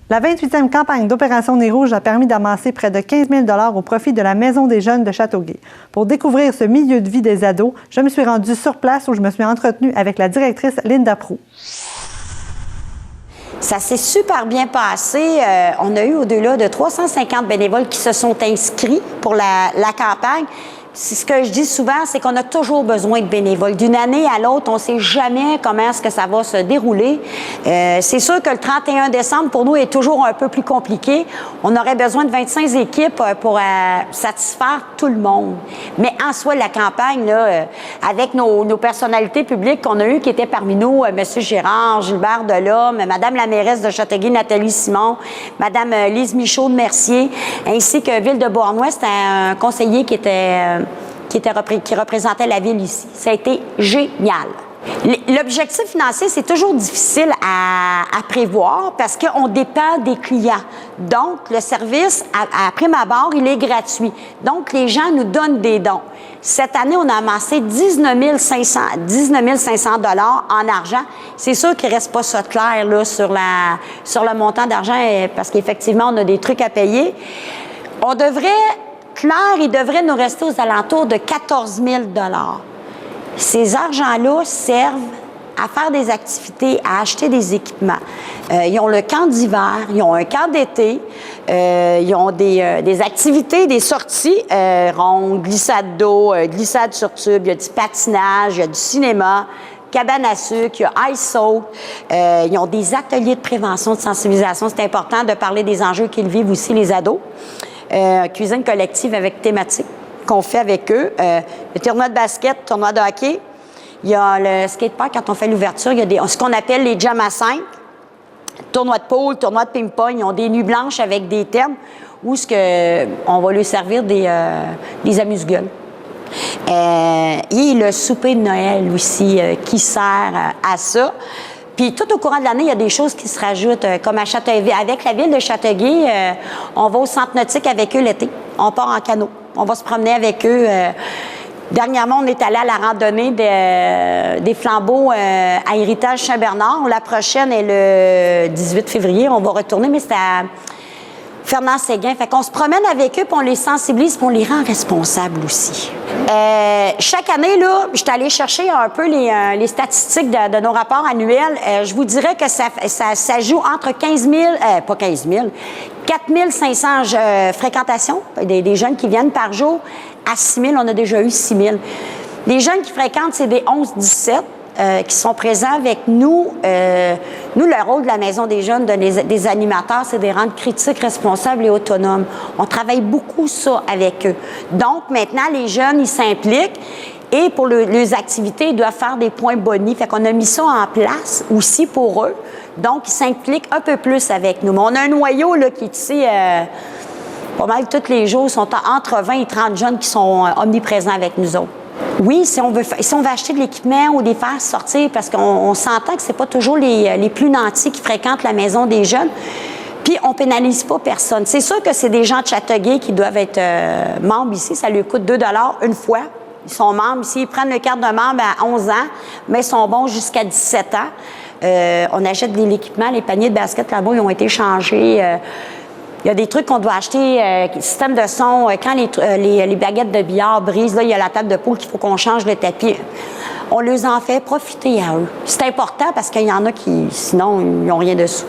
La 28e campagne d'Opération Nez Rouge a permis d'amasser près de 15 000 $ au profit de la Maison des jeunes de Châteauguay. Pour découvrir ce milieu de vie des ados, je me suis rendue sur place où je me suis entretenue avec la directrice Linda Proulx. Ça s'est super bien passé. On a eu au-delà de 350 bénévoles qui se sont inscrits pour la campagne. Ce que je dis souvent, c'est qu'on a toujours besoin de bénévoles. D'une année à l'autre, on ne sait jamais comment est-ce que ça va se dérouler. C'est sûr que le 31 décembre, pour nous, est toujours un peu plus compliqué. On aurait besoin de 25 équipes pour satisfaire tout le monde. Mais en soi, la campagne, là, avec nos personnalités publiques qu'on a eues qui étaient parmi nous, M. Gérard, Gilbert Delhomme, Mme la mairesse de Châteauguay, Nathalie Simon, Mme Lise Michaud de Mercier, ainsi que Ville de Beauharnois, c'était un conseiller qui représentait la ville ici. Ça a été génial. L'objectif financier, c'est toujours difficile à prévoir parce qu'on dépend des clients. Donc, le service, à prime abord, il est gratuit. Donc, les gens nous donnent des dons. Cette année, on a amassé 19 500 $ en argent. C'est sûr qu'il ne reste pas ça clair là, sur le montant d'argent parce qu'effectivement, on a des trucs à payer. On devrait... Claire, il devrait nous rester aux alentours de 14 000 $. Ces argents-là servent à faire des activités, à acheter des équipements. Ils ont le camp d'hiver, ils ont un camp d'été, ils ont des activités, des sorties, rondes, glissade d'eau, glissade sur tube, il y a du patinage, il y a du cinéma, cabane à sucre, il y a ice soap. Ils ont des ateliers de prévention, de sensibilisation. C'est important de parler des enjeux qu'ils vivent aussi, les ados. Cuisine collective avec thématique qu'on fait avec eux. Le tournoi de basket, le tournoi de hockey. Il y a le skatepark, quand on fait l'ouverture, il y a ce qu'on appelle les jams à 5. Tournoi de pool, tournoi de ping-pong. Ils ont des nuits blanches avec des thèmes où on va leur servir des amuse-gueules. Et le souper de Noël aussi qui sert à ça. Puis tout au courant de l'année, il y a des choses qui se rajoutent, comme à Châteauguay. Avec la ville de Châteauguay, on va au centre nautique avec eux l'été. On part en canot. On va se promener avec eux. Dernièrement, on est allé à la randonnée des flambeaux à Héritage Saint-Bernard. La prochaine est le 18 février. On va retourner, mais c'est à Fernand-Séguin. Fait qu'on se promène avec eux, puis on les sensibilise, puis on les rend responsables aussi. Chaque année, là, je suis allée chercher un peu les statistiques de nos rapports annuels. Je vous dirais que ça joue entre 4 500 fréquentations, des jeunes qui viennent par jour, à 6 000. On a déjà eu 6 000. Les jeunes qui fréquentent, c'est des 11-17. Qui sont présents avec nous. Nous, le rôle de la Maison des jeunes, des animateurs, c'est de les rendre critiques, responsables et autonomes. On travaille beaucoup ça avec eux. Donc, maintenant, les jeunes, ils s'impliquent et pour les activités, ils doivent faire des points bonis. Fait qu'on a mis ça en place aussi pour eux. Donc, ils s'impliquent un peu plus avec nous. Mais on a un noyau là, qui est ici, pas mal tous les jours, sont entre 20 et 30 jeunes qui sont omniprésents avec nous autres. Oui, si on veut acheter de l'équipement ou les faire sortir, parce qu'on s'entend que c'est pas toujours les plus nantis qui fréquentent la Maison des jeunes, puis on pénalise pas personne. C'est sûr que c'est des gens de Châteauguay qui doivent être membres ici, ça leur coûte 2 $ une fois. Ils sont membres ici, ils prennent le carte de membre à 11 ans, mais ils sont bons jusqu'à 17 ans. On achète de l'équipement, les paniers de basket là-bas, ils ont été changés. Il y a des trucs qu'on doit acheter, système de son, quand les baguettes de billard brisent, là, il y a la table de poule qu'il faut qu'on change le tapis. On les en fait profiter à eux. C'est important parce qu'il y en a qui, sinon, ils n'ont rien dessous.